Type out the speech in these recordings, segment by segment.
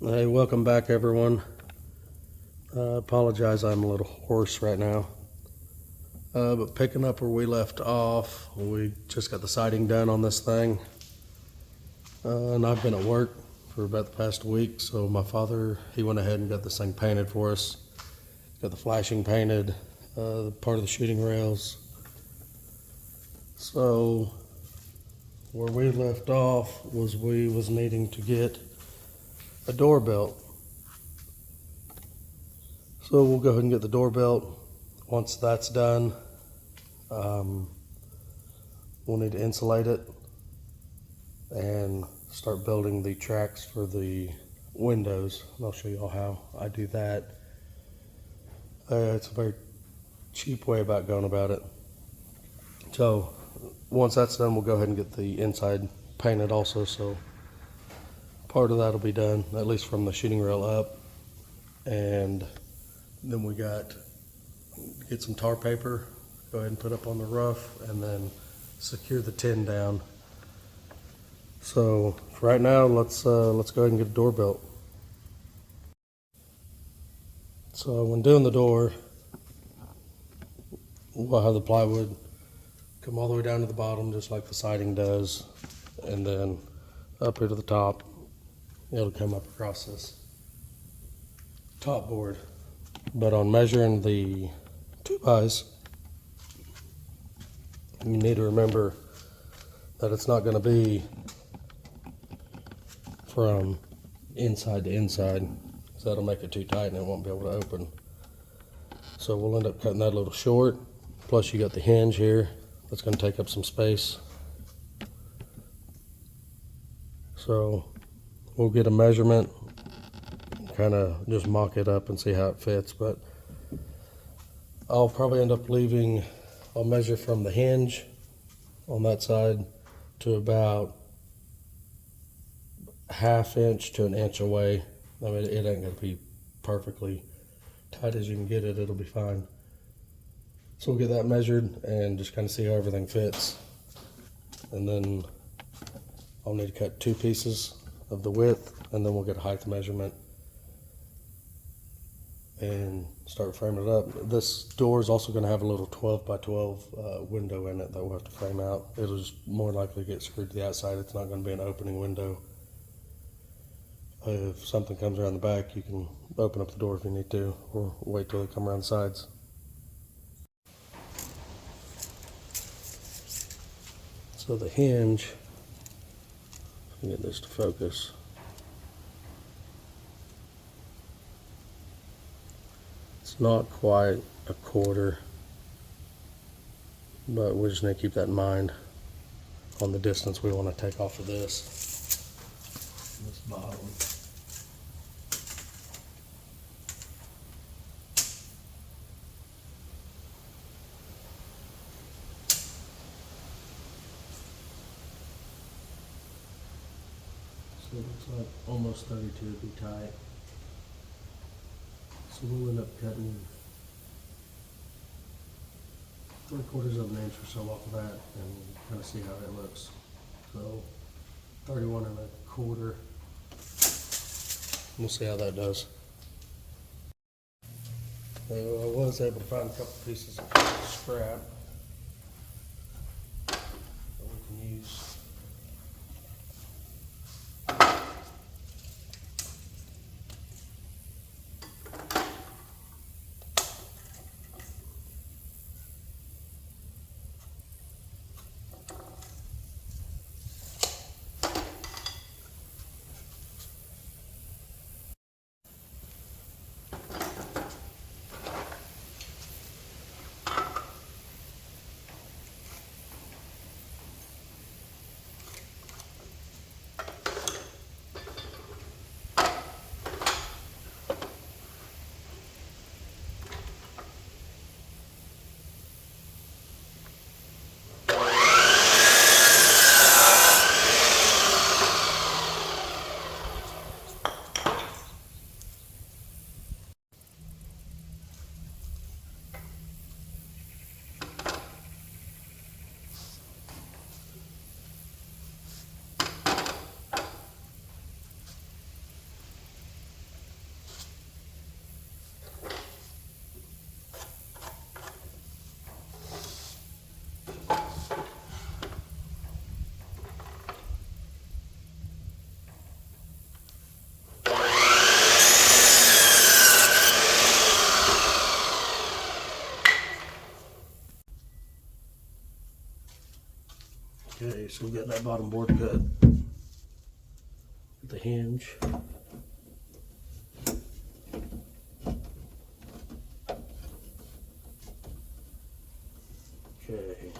Hey, welcome back everyone. Apologize, I'm a little hoarse right now. But picking up where we left off, we just got the siding done on this thing. And I've been at work for about the past week, so my father, he went ahead and got this thing painted for us. Got the flashing painted, part of the shooting rails. So where we left off was we was needing to get a door built. So we'll go ahead and get the door built. Once that's done, we'll need to insulate it and start building the tracks for the windows. And I'll show you all how I do that. It's a very cheap way about going about it. So once that's done, we'll go ahead and get the inside painted also. So part of that will be done, at least from the shooting rail up. And then we got get some tar paper, go ahead and put up on the roof, and then secure the tin down. So for right now, let's go ahead and get a door built. So when doing the door, we'll have the plywood come all the way down to the bottom, just like the siding does, and then up here to the top, it'll come up across this top board. But on measuring the 2x, you need to remember that it's not going to be from inside to inside, because that'll make it too tight and it won't be able to open. So we'll end up cutting that a little short. Plus you got the hinge here that's going to take up some space. So we'll get a measurement, kind of just mock it up and see how it fits. But I'll probably end up I'll measure from the hinge on that side to about 1/2 inch to 1 inch away. I mean, it ain't gonna be perfectly tight as you can get it, it'll be fine. So we'll get that measured and just kind of see how everything fits. And then I'll need to cut 2 pieces of the width, and then we'll get a height measurement and start framing it up. This door is also going to have a little 12 by 12 window in it that we'll have to frame out. It'll just more likely get screwed to the outside. It's not going to be an opening window. If something comes around the back, you can open up the door if you need to, or wait till they come around the sides. So the hinge, get this to focus. It's not quite a quarter, but we just need to keep that in mind on the distance we want to take off of this bottom. So it looks like almost 32 would be tight. So we'll end up cutting 3/4 of an inch or so off of that and kind of see how it looks. So 31 1/4. We'll see how that does. So I was able to find a couple pieces of scrap that we can use. Okay, so we got that bottom board cut. The hinge. Okay.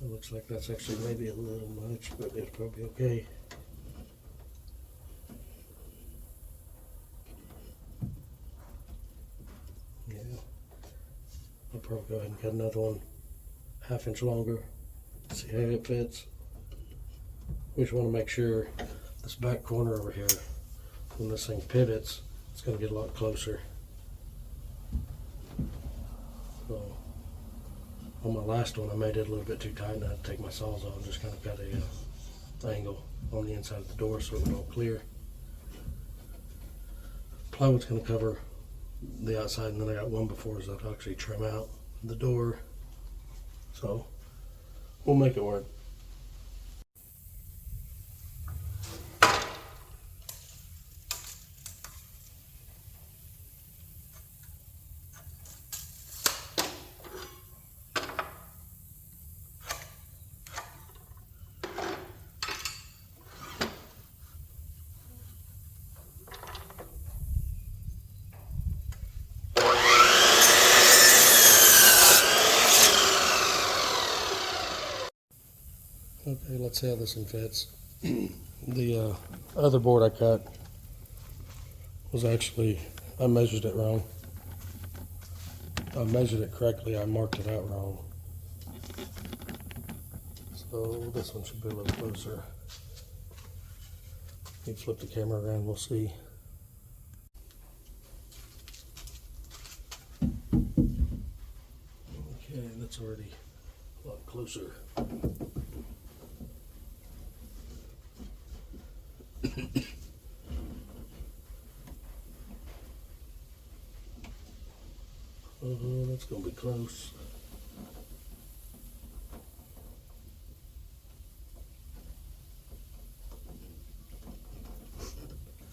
It looks like that's actually maybe a little much, but it's probably okay. Yeah. I'll probably go ahead and cut another one 1/2 inch longer. See how it fits. We just want to make sure this back corner over here, when this thing pivots, it's going to get a lot closer. So on my last one, I made it a little bit too tight, and I had to take my saws off and just kind of got a angle on the inside of the door so it would all clear. Plywood's going to cover the outside, and then I got one before so I'll actually trim out the door. So we'll make it work. Okay, let's see how this one fits. The other board I cut was actually, I measured it wrong. I measured it correctly, I marked it out wrong. So this one should be a little closer. You flip the camera around, we'll see. Okay, that's already a lot closer. That's gonna be close.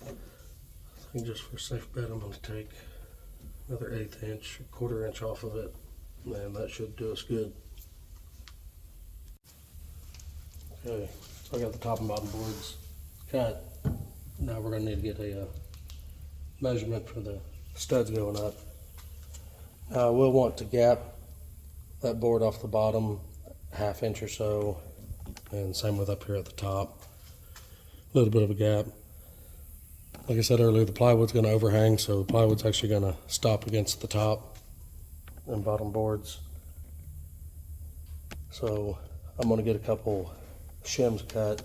I think just for a safe bet, I'm gonna take another 1/8 inch, 1/4 inch off of it, and that should do us good. Okay, so I got the top and bottom boards cut. Now we're gonna need to get a measurement for the studs going up. We'll want to gap that board off the bottom 1/2 inch or so, and same with up here at the top. A little bit of a gap. Like I said earlier, the plywood's going to overhang, so the plywood's actually going to stop against the top and bottom boards. So I'm going to get a couple shims cut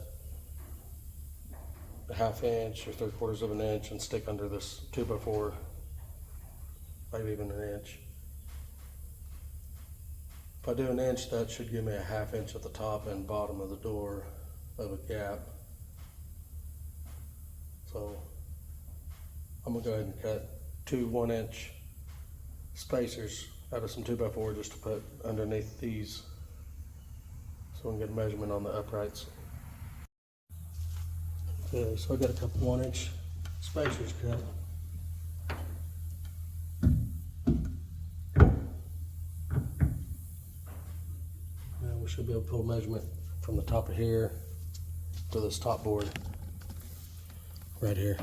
1/2 inch or 3/4 of an inch and stick under this 2x4, maybe even an inch. If I do an inch, that should give me a 1/2 inch at the top and bottom of the door of a gap. So I'm gonna go ahead and cut 2 1-inch spacers out of some 2x4 just to put underneath these so we can get a measurement on the uprights. Okay, so I got a couple 1-inch spacers cut. Now we should be able to pull a measurement from the top of here to this top board right here.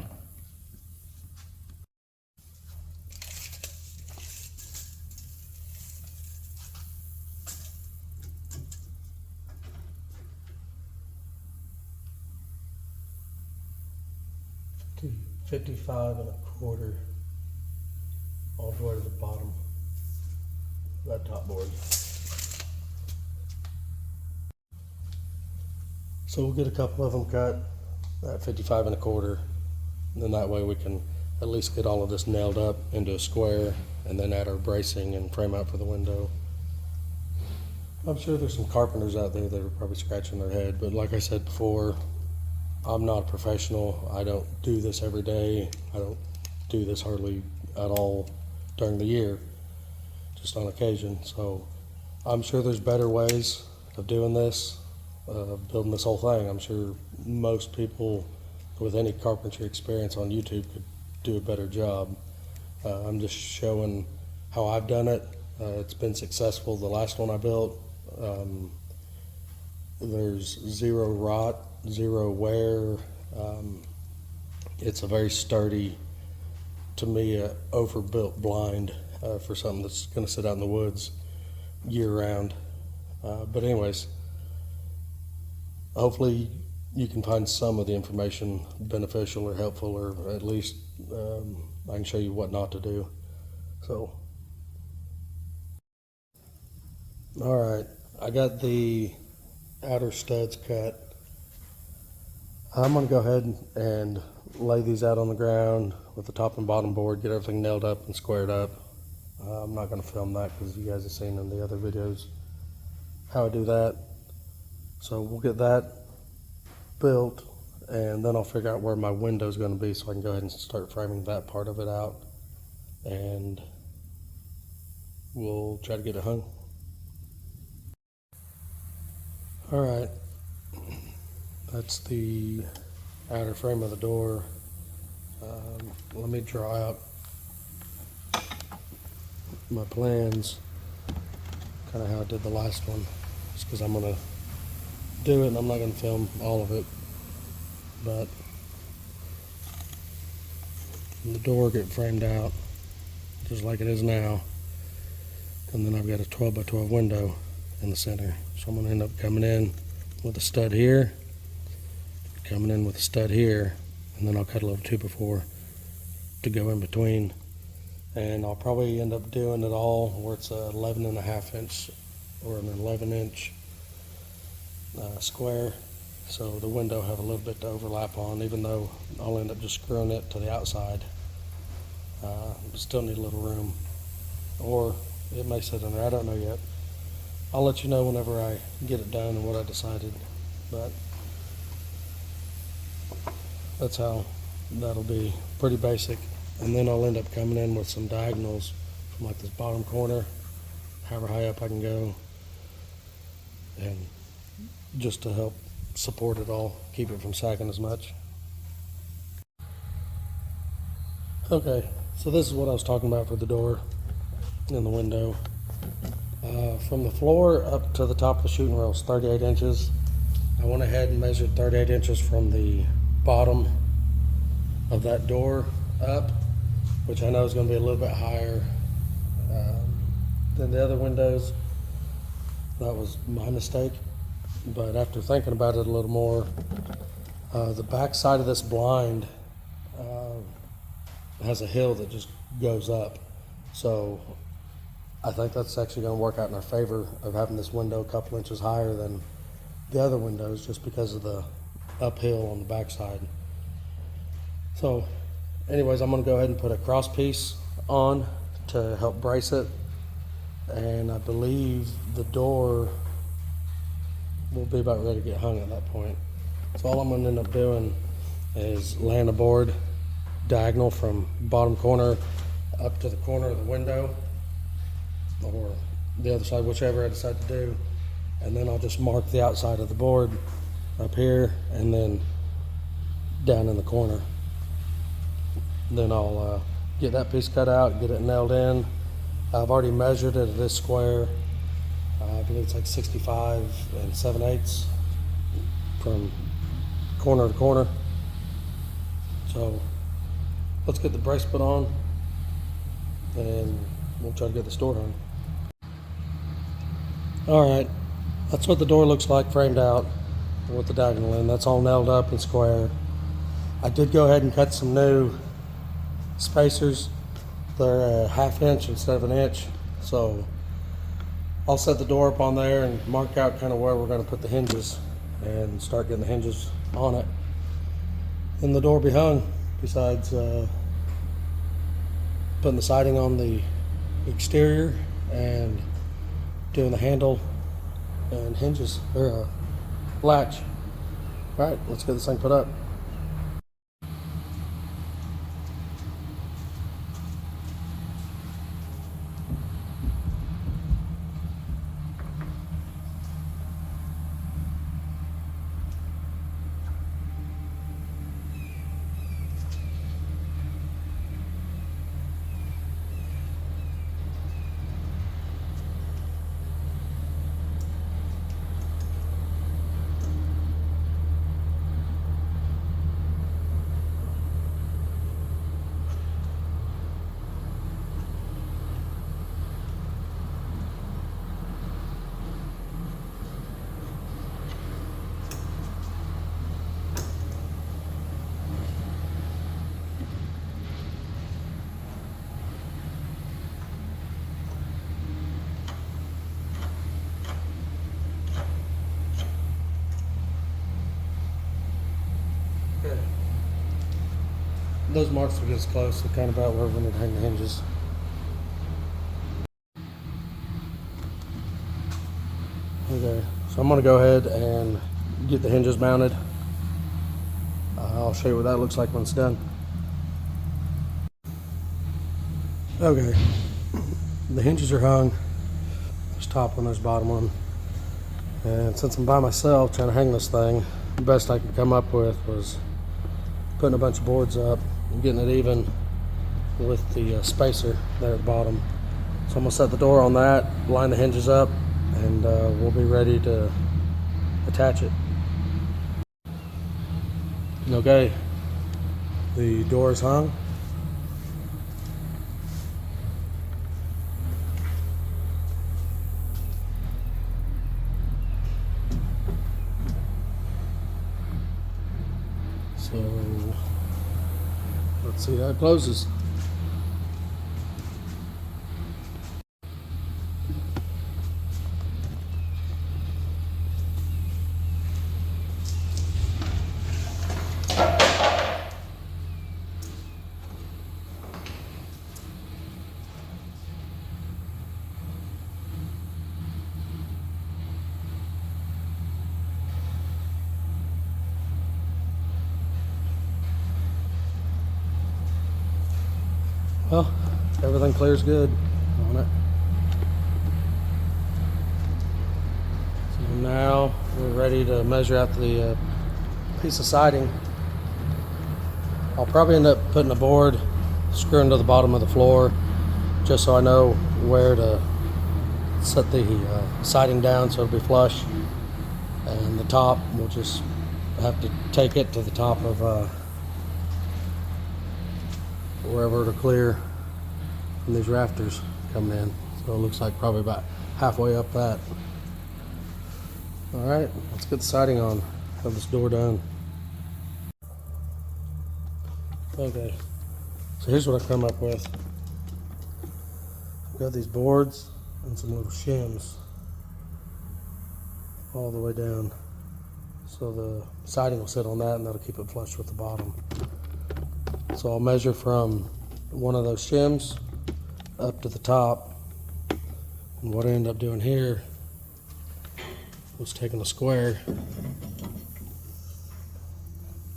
To 55 1/4 all the way to the bottom of that top board. So we'll get a couple of them cut at 55 1/4, and then that way we can at least get all of this nailed up into a square and then add our bracing and frame out for the window. I'm sure there's some carpenters out there that are probably scratching their head, but like I said before, I'm not a professional. I don't do this every day. I don't do this hardly at all during the year, just on occasion. So I'm sure there's better ways of doing this, building this whole thing. I'm sure most people with any carpentry experience on YouTube could do a better job. I'm just showing how I've done it. It's been successful. The last one I built, There's zero rot, zero wear. It's a very sturdy, to me, overbuilt blind for something that's going to sit out in the woods year round. But anyways, hopefully you can find some of the information beneficial or helpful, or at least I can show you what not to do. So, all right, I got the outer studs cut. I'm going to go ahead and lay these out on the ground with the top and bottom board, get everything nailed up and squared up. I'm not going to film that because you guys have seen in the other videos how I do that. So we'll get that built, and then I'll figure out where my window is going to be so I can go ahead and start framing that part of it out, and we'll try to get it hung. All right, that's the outer frame of the door. Let me draw out my plans, kind of how I did the last one, just because I'm going to do it and I'm not going to film all of it. But the door get framed out just like it is now, and then I've got a 12 by 12 window in the center. So I'm going to end up coming in with a stud here, coming in with a stud here, and then I'll cut a little 2x4 to go in between. And I'll probably end up doing it all where it's a 11.5 inch or an 11 inch square, so the window have a little bit to overlap on, even though I'll end up just screwing it to the outside. Still need a little room, or it may sit in there, I don't know yet. I'll let you know whenever I get it done and what I decided, but that's how that'll be, pretty basic. And then I'll end up coming in with some diagonals from like this bottom corner, however high up I can go, and just to help support it all, keep it from sagging as much. Okay, so this is what I was talking about for the door and the window. From the floor up to the top of the shooting rail is 38 inches. I went ahead and measured 38 inches from the bottom of that door up, which I know is going to be a little bit higher than the other windows. That was my mistake. But after thinking about it a little more, the back side of this blind has a hill that just goes up. So I think that's actually going to work out in our favor of having this window a couple inches higher than the other windows, just because of the uphill on the back side. So anyways, I'm going to go ahead and put a cross piece on to help brace it, and I believe the door will be about ready to get hung at that point. So all I'm going to end up doing is laying a board diagonal from bottom corner up to the corner of the window, or the other side, whichever I decide to do, and then I'll just mark the outside of the board up here and then down in the corner. Then I'll get that piece cut out, get it nailed in. I've already measured it. It is square. I believe it's like 65 7/8 from corner to corner. So let's get the brace put on and we'll try to get the door hung. Alright, that's what the door looks like framed out with the diagonal in. That's all nailed up and square. I did go ahead and cut some new spacers. They're a 1/2 inch instead of an inch, so I'll set the door up on there and mark out kind of where we're going to put the hinges and start getting the hinges on it. Then the door be hung, besides putting the siding on the exterior and doing the handle and hinges, or latch. All right, let's get this thing put up. those marks will get us close to kind of about where we're going to hang the hinges. Okay, so I'm going to go ahead and get the hinges mounted. I'll show you what that looks like when it's done. Okay, the hinges are hung. There's top one, there's bottom one. And since I'm by myself trying to hang this thing, the best I could come up with was putting a bunch of boards up and getting it even with the spacer there at the bottom. So I'm going to set the door on that, line the hinges up, and we'll be ready to attach it. Okay, the door is hung. So let's see how it closes. Well, everything clears good on it. So now we're ready to measure out the piece of siding. I'll probably end up putting a board screwing to the bottom of the floor just so I know where to set the siding down so it'll be flush. And the top, we'll just have to take it to the top of wherever it'll clear from these rafters coming in. So it looks like probably about halfway up that. All right, let's get the siding on, have this door done. Okay, so here's what I've come up with. I've got these boards and some little shims all the way down. So the siding will sit on that and that'll keep it flush with the bottom. So I'll measure from one of those shims up to the top. And what I end up doing here was taking a square,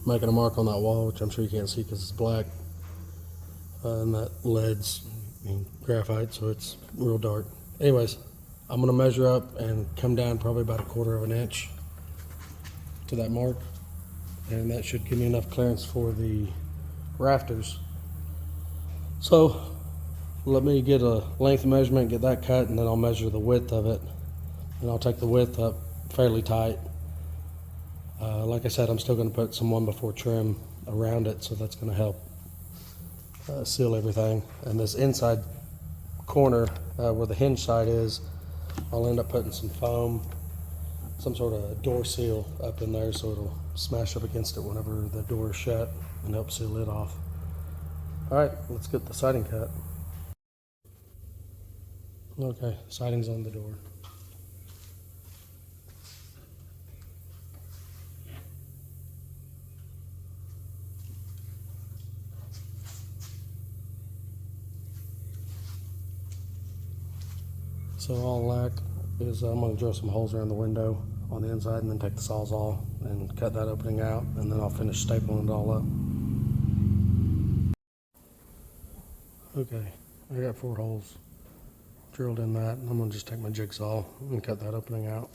making a mark on that wall, which I'm sure you can't see because it's black. And that lead's graphite, so it's real dark. Anyways, I'm gonna measure up and come down probably about 1/4 of an inch to that mark. And that should give me enough clearance for the rafters. So let me get a length measurement, get that cut, and then I'll measure the width of it. And I'll take the width up fairly tight. Like I said, I'm still going to put some 1x4 trim around it, so that's going to help seal everything. And this inside corner where the hinge side is, I'll end up putting some foam, some sort of door seal up in there so it'll smash up against it whenever the door is shut and help seal it off. All right, let's get the siding cut. Okay, siding's on the door. So all lack is I'm going to drill some holes around the window on the inside and then take the Sawzall and cut that opening out, and then I'll finish stapling it all up. Okay, I got 4 holes drilled in that, and I'm going to just take my jigsaw and cut that opening out.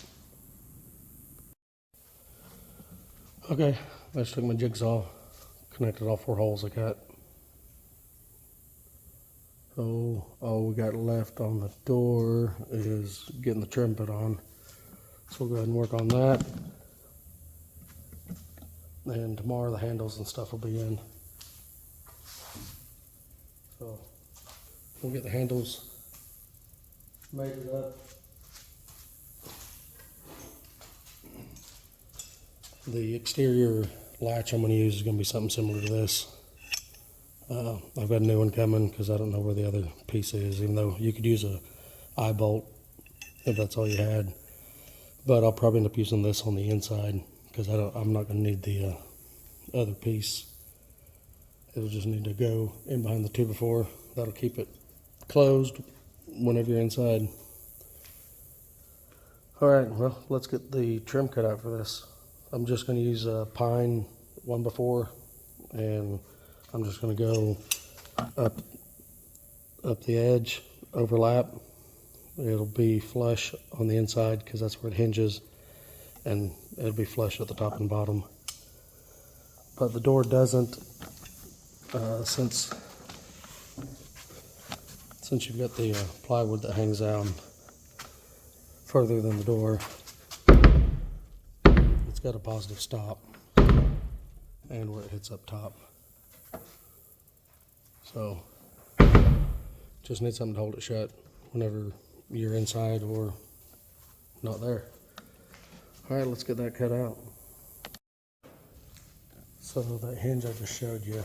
Okay, I just took my jigsaw, connected all 4 holes I cut. So all we got left on the door is getting the trim put on. So we'll go ahead and work on that. And tomorrow the handles and stuff will be in. So we'll get the handles made up. The exterior latch I'm going to use is going to be something similar to this. I've got a new one coming because I don't know where the other piece is, even though you could use a eye bolt if that's all you had. But I'll probably end up using this on the inside because I'm not going to need the other piece. It'll just need to go in behind the 2x4. That'll keep it closed whenever you're inside. Alright, well, let's get the trim cut out for this. I'm just going to use a pine 1x4, and I'm just going to go up the edge, overlap. It'll be flush on the inside because that's where it hinges, and it'll be flush at the top and bottom. But the door doesn't, since you've got the plywood that hangs out further than the door, it's got a positive stop and where it hits up top. So just need something to hold it shut whenever you're inside or not there. All right, let's get that cut out. So that hinge I just showed you,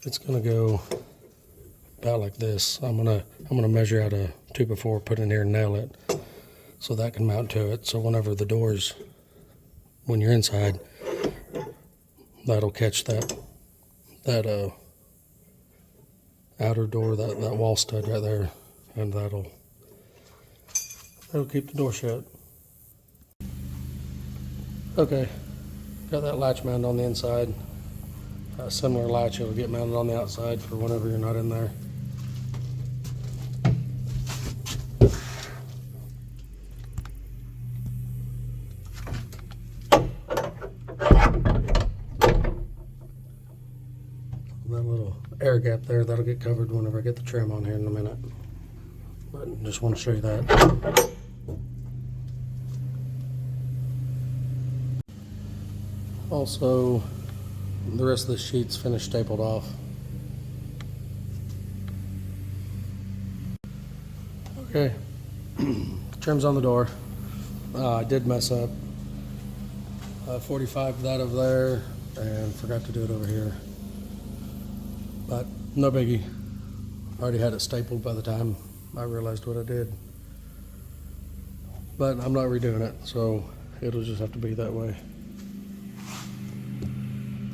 it's gonna go about like this. I'm gonna measure out a 2x4, put in here and nail it so that can mount to it. So whenever the doors, when you're inside, that'll catch that outer door, that wall stud right there, and that'll keep the door shut. Okay, got that latch mounted on the inside. A similar latch will get mounted on the outside for whenever you're not in there. That little air gap there, that'll get covered whenever I get the trim on here in a minute. But just want to show you that. Also, the rest of the sheet's finished stapled off. Okay, trim's on the door. I did mess up. 45 that over there and forgot to do it over here. But no biggie. I already had it stapled by the time I realized what I did. But I'm not redoing it, so it'll just have to be that way.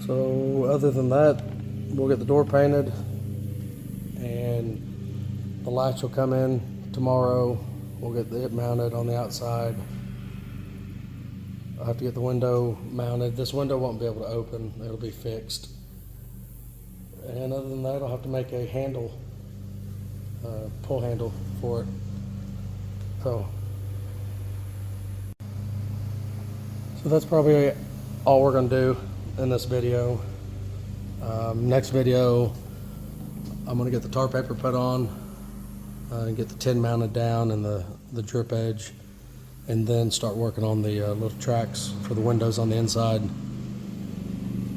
So other than that, we'll get the door painted and the latch will come in tomorrow. We'll get it mounted on the outside. I'll have to get the window mounted. This window won't be able to open. It'll be fixed. And other than that, I'll have to make a handle, pull handle for it. So that's probably all we're gonna do in this video. Next video, I'm gonna get the tar paper put on and get the tin mounted down and the drip edge, and then start working on the little tracks for the windows on the inside.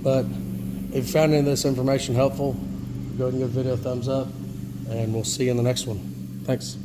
But if you found any of this information helpful, go ahead and give the video a thumbs up, and we'll see you in the next one. Thanks.